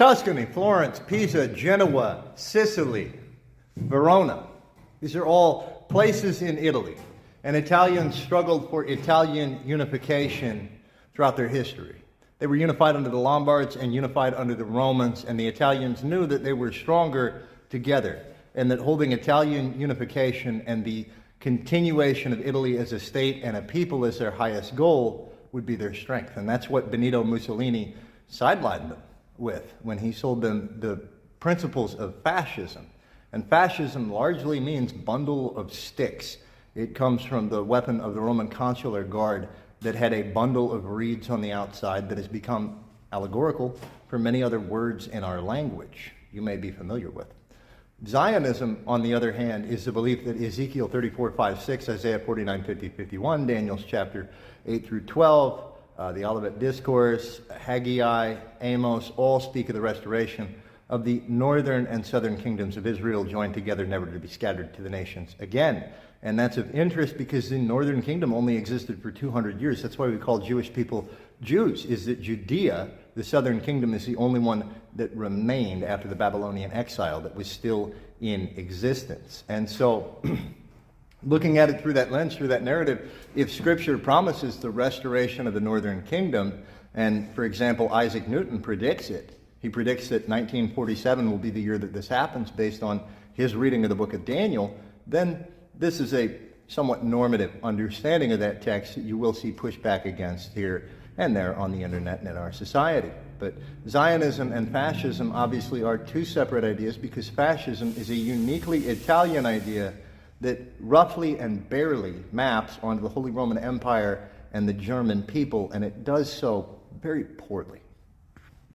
Tuscany, Florence, Pisa, Genoa, Sicily, Verona. These are all places in Italy. And Italians struggled for Italian unification throughout their history. They were unified under the Lombards and unified under the Romans, and the Italians knew that they were stronger together, and that holding Italian unification and the continuation of Italy as a state and a people as their highest goal would be their strength. And that's what Benito Mussolini sidelined them with when he sold them the principles of fascism. And fascism largely means bundle of sticks. It comes from the weapon of the Roman consular guard that had a bundle of reeds on the outside that has become allegorical for many other words in our language you may be familiar with. Zionism, on the other hand, is the belief that Ezekiel 34:5-6, Isaiah 49:50-51, Daniel's chapter 8 through 12, the Olivet Discourse, Haggai, Amos, all speak of the restoration of the northern and southern kingdoms of Israel joined together, never to be scattered to the nations again. And that's of interest because the northern kingdom only existed for 200 years. That's why we call Jewish people Jews, is that Judea, the southern kingdom, is the only one that remained after the Babylonian exile that was still in existence. And so, looking at it through that lens, through that narrative, if Scripture promises the restoration of the northern kingdom, and, for example, Isaac Newton predicts it, he predicts that 1947 will be the year that this happens based on his reading of the book of Daniel, then this is a somewhat normative understanding of that text that you will see pushback against here and there on the internet and in our society. But Zionism and fascism obviously are two separate ideas, because fascism is a uniquely Italian idea that roughly and barely maps onto the Holy Roman Empire and the German people, and it does so very poorly.